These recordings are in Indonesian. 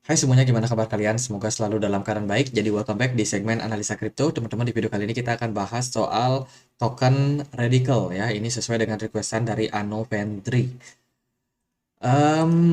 Hai semuanya, gimana kabar kalian? Semoga selalu dalam keadaan baik. Jadi welcome back di segmen analisa kripto. Teman-teman, di video kali ini kita akan bahas soal token Radical ya. Ini sesuai dengan requestan dari Ano Vendri.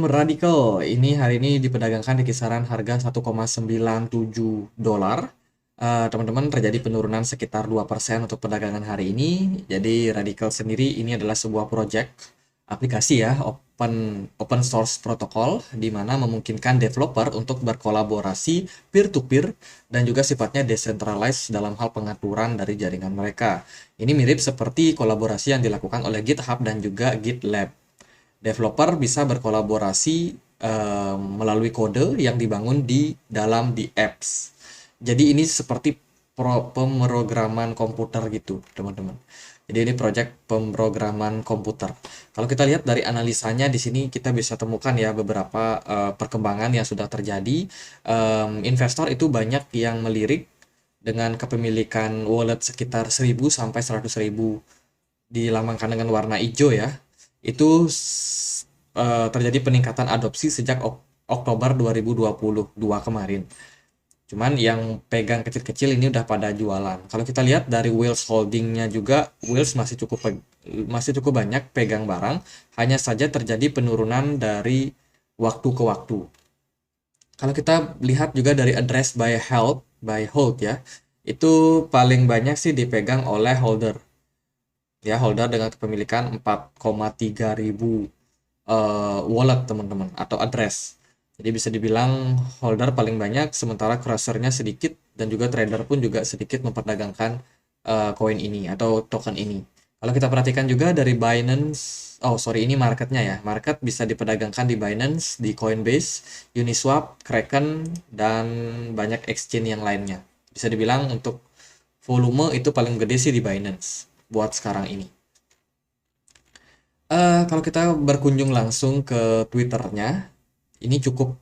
Radical ini hari ini diperdagangkan di kisaran harga 1,97 dolar. Teman-teman, terjadi penurunan sekitar 2% untuk perdagangan hari ini. Jadi Radical sendiri ini adalah sebuah project aplikasi ya, open source protokol di mana memungkinkan developer untuk berkolaborasi peer to peer dan juga sifatnya decentralized dalam hal pengaturan dari jaringan mereka. Ini mirip seperti kolaborasi yang dilakukan oleh GitHub dan juga GitLab. Developer bisa berkolaborasi melalui kode yang dibangun di apps. Jadi ini seperti pemrograman komputer gitu, teman-teman. Jadi ini project pemrograman komputer. Kalau kita lihat dari analisanya di sini kita bisa temukan ya beberapa perkembangan yang sudah terjadi. Investor itu banyak yang melirik dengan kepemilikan wallet sekitar 1000 sampai 100.000, dilambangkan dengan warna hijau ya. Itu terjadi peningkatan adopsi sejak Oktober 2022 kemarin. Cuman yang pegang kecil-kecil ini udah pada jualan. Kalau kita lihat dari Wheels holdingnya juga, Wheels masih cukup banyak pegang barang, hanya saja terjadi penurunan dari waktu ke waktu. Kalau kita lihat juga dari address by hold ya, itu paling banyak sih dipegang oleh holder. Ya, holder dengan kepemilikan 4,3 ribu wallet teman-teman atau address. Jadi bisa dibilang holder paling banyak, sementara crushernya sedikit dan juga trader pun juga sedikit memperdagangkan koin ini atau token ini. Kalau kita perhatikan juga dari Binance, oh sorry ini marketnya ya, market bisa diperdagangkan di Binance, di Coinbase, Uniswap, Kraken, dan banyak exchange yang lainnya. Bisa dibilang untuk volume itu paling gede sih di Binance buat sekarang ini. Kalau kita berkunjung langsung ke Twitternya, ini cukup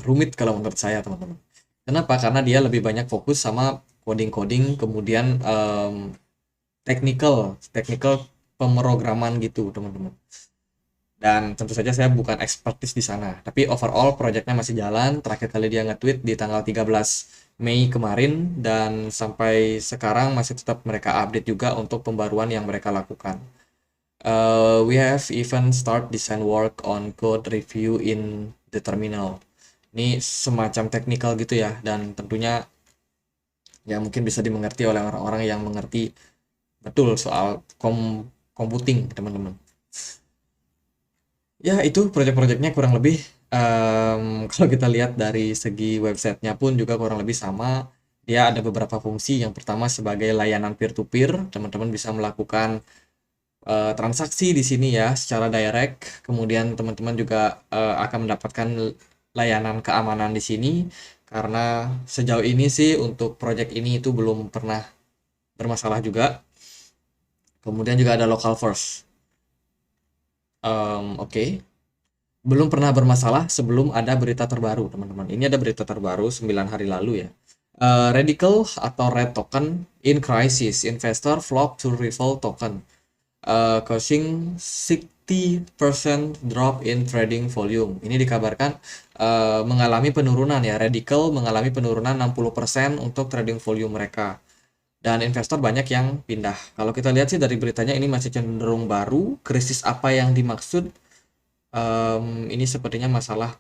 rumit kalau menurut saya teman-teman. Kenapa? Karena dia lebih banyak fokus sama coding-coding, kemudian technical pemrograman gitu teman-teman. Dan tentu saja saya bukan expertise di sana. Tapi overall projectnya masih jalan. Terakhir kali dia nge-tweet di tanggal 13 Mei kemarin. Dan sampai sekarang masih tetap mereka update juga untuk pembaruan yang mereka lakukan. We have even start design work on code review in the terminal. Ini semacam teknikal gitu ya, dan tentunya ya mungkin bisa dimengerti oleh orang-orang yang mengerti betul soal computing, teman-teman. Ya, itu proyek-proyeknya kurang lebih. Kalau kita lihat dari segi websitenya pun juga kurang lebih sama. Dia ada beberapa fungsi. Yang pertama sebagai layanan peer-to-peer, teman-teman bisa melakukan transaksi di sini ya secara direct. Kemudian teman-teman juga akan mendapatkan layanan keamanan di sini karena sejauh ini sih untuk project ini itu belum pernah bermasalah juga. Kemudian juga ada local first. Oke. Belum pernah bermasalah sebelum ada berita terbaru, teman-teman. Ini ada berita terbaru 9 hari lalu ya. Radical atau Red Token in crisis, investor flock to rival token, causing 60% drop in trading volume. Ini dikabarkan mengalami penurunan ya, Radical mengalami penurunan 60% untuk trading volume mereka. Dan investor banyak yang pindah. Kalau kita lihat sih dari beritanya ini masih cenderung baru. Krisis apa yang dimaksud? Ini sepertinya masalah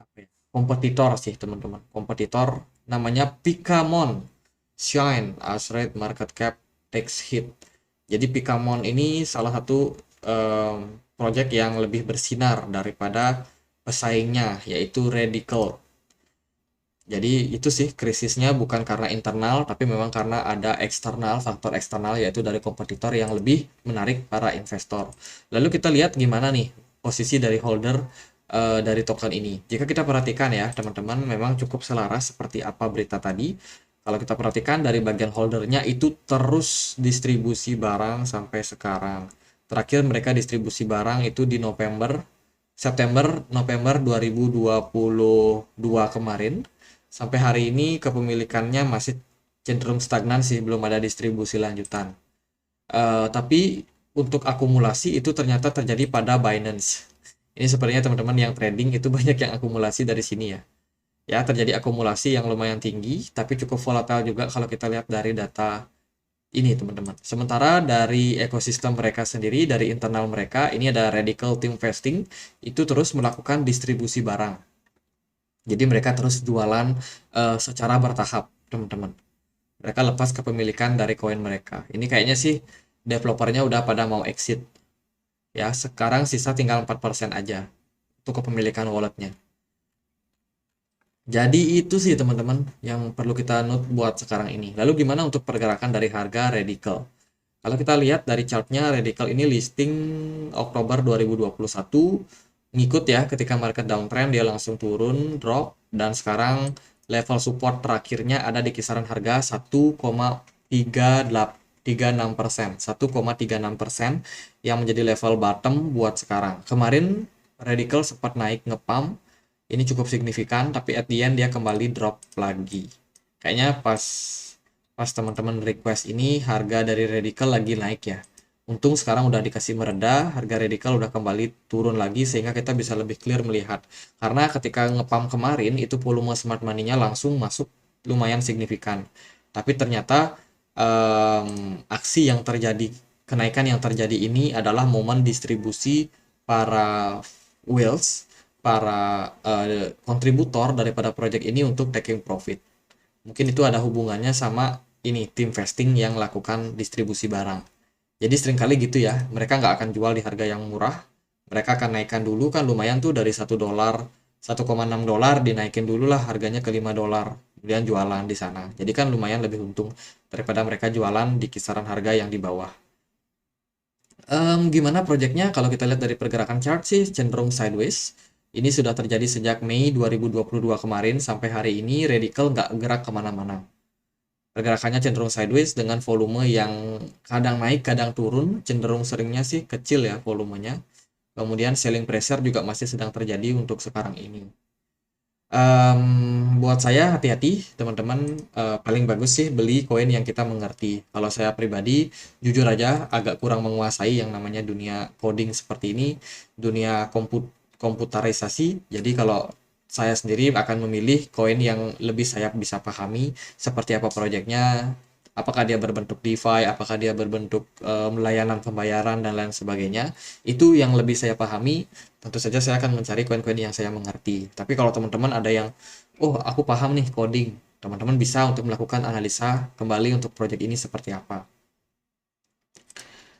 apa ya, kompetitor sih teman-teman. Kompetitor namanya Picamon Shine as rate market cap takes hit. Jadi Picamon ini salah satu project yang lebih bersinar daripada pesaingnya yaitu Radical. Jadi itu sih krisisnya bukan karena internal tapi memang karena ada eksternal, faktor eksternal yaitu dari kompetitor yang lebih menarik para investor. Lalu kita lihat gimana nih posisi dari holder dari token ini. Jika kita perhatikan ya teman-teman memang cukup selaras seperti apa berita tadi. Kalau kita perhatikan dari bagian holdernya itu terus distribusi barang sampai sekarang. Terakhir mereka distribusi barang itu di November 2022 kemarin. Sampai hari ini kepemilikannya masih cenderung stagnan sih, belum ada distribusi lanjutan. Tapi untuk akumulasi itu ternyata terjadi pada Binance. Ini sepertinya teman-teman yang trading itu banyak yang akumulasi dari sini ya. Ya, terjadi akumulasi yang lumayan tinggi, tapi cukup volatile juga kalau kita lihat dari data ini teman-teman. Sementara dari ekosistem mereka sendiri, dari internal mereka, ini ada Radical Team Vesting, itu terus melakukan distribusi barang. Jadi mereka terus jualan secara bertahap, teman-teman. Mereka lepas kepemilikan dari koin mereka. Ini kayaknya sih developernya udah pada mau exit. Ya, sekarang sisa tinggal 4% aja untuk kepemilikan walletnya. Jadi itu sih teman-teman yang perlu kita note buat sekarang ini. Lalu gimana untuk pergerakan dari harga Radical? Kalau kita lihat dari chartnya, Radical ini listing Oktober 2021, ngikut ya ketika market downtrend dia langsung turun, drop, dan sekarang level support terakhirnya ada di kisaran harga 1,36%, 1,36% yang menjadi level bottom buat sekarang. Kemarin Radical sempat naik ngepump, ini cukup signifikan, tapi at the end dia kembali drop lagi. Kayaknya pas teman-teman request ini harga dari Radical lagi naik ya. Untung sekarang udah dikasih mereda, harga Radical udah kembali turun lagi sehingga kita bisa lebih clear melihat. Karena ketika ngepump kemarin itu volume smart money-nya langsung masuk lumayan signifikan. Tapi ternyata aksi yang terjadi, kenaikan yang terjadi ini adalah momen distribusi para whales, para kontributor daripada project ini untuk taking profit. Mungkin itu ada hubungannya sama ini tim vesting yang lakukan distribusi barang. Jadi seringkali gitu ya, mereka nggak akan jual di harga yang murah, mereka akan naikkan dulu kan lumayan tuh dari $1, $1,6 dinaikin dulu lah harganya ke $5, kemudian jualan di sana. Jadi kan lumayan lebih untung daripada mereka jualan di kisaran harga yang di bawah. Gimana proyeknya? Kalau kita lihat dari pergerakan chart sih cenderung sideways. Ini sudah terjadi sejak Mei 2022 kemarin sampai hari ini Radical nggak gerak kemana-mana. Pergerakannya cenderung sideways dengan volume yang kadang naik, kadang turun. Cenderung seringnya sih kecil ya volumenya. Kemudian selling pressure juga masih sedang terjadi untuk sekarang ini. Buat saya hati-hati teman-teman, paling bagus sih beli koin yang kita mengerti. Kalau saya pribadi, jujur aja agak kurang menguasai yang namanya dunia coding seperti ini, dunia komputerisasi. Jadi kalau saya sendiri akan memilih koin yang lebih saya bisa pahami seperti apa proyeknya, apakah dia berbentuk DeFi, apakah dia berbentuk layanan pembayaran dan lain sebagainya. Itu yang lebih saya pahami. Tentu saja saya akan mencari koin-koin yang saya mengerti. Tapi kalau teman-teman ada yang, oh aku paham nih coding, teman-teman bisa untuk melakukan analisa kembali untuk proyek ini seperti apa.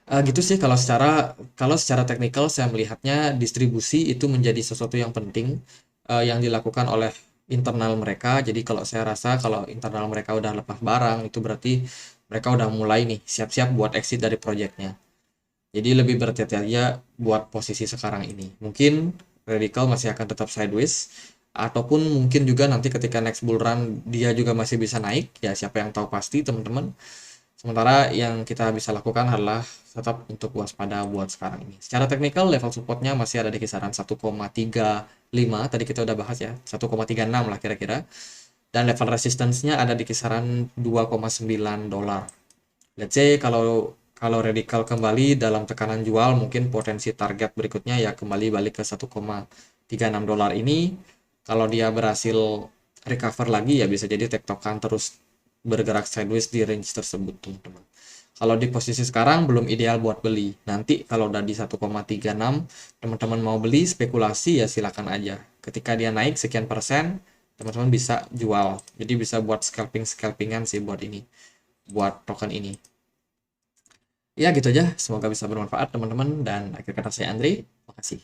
Gitu sih kalau secara teknikal saya melihatnya distribusi itu menjadi sesuatu yang penting yang dilakukan oleh internal mereka. Jadi kalau saya rasa kalau internal mereka udah lepas barang itu berarti mereka udah mulai nih siap-siap buat exit dari proyeknya. Jadi lebih berhati-hati aja buat posisi sekarang ini. Mungkin Radical masih akan tetap sideways ataupun mungkin juga nanti ketika next bull run dia juga masih bisa naik, ya siapa yang tahu pasti teman-teman. Sementara yang kita bisa lakukan adalah tetap untuk waspada buat sekarang ini. Secara teknikal level supportnya masih ada di kisaran 1,35, tadi kita udah bahas ya, 1,36 lah kira-kira. Dan level resistance-nya ada di kisaran $2,9. Let's say kalau kalau Radical kembali dalam tekanan jual, mungkin potensi target berikutnya ya kembali balik ke $1,36 ini. Kalau dia berhasil recover lagi ya bisa jadi tektokan terus bergerak sideways di range tersebut teman-teman. Kalau di posisi sekarang belum ideal buat beli. Nanti kalau udah di 1,36 teman-teman mau beli spekulasi ya silakan aja. Ketika dia naik sekian persen teman-teman bisa jual. Jadi bisa buat scalpingan sih buat ini. Buat token ini. Ya gitu aja. Semoga bisa bermanfaat teman-teman dan akhir kata saya Andre. Makasih.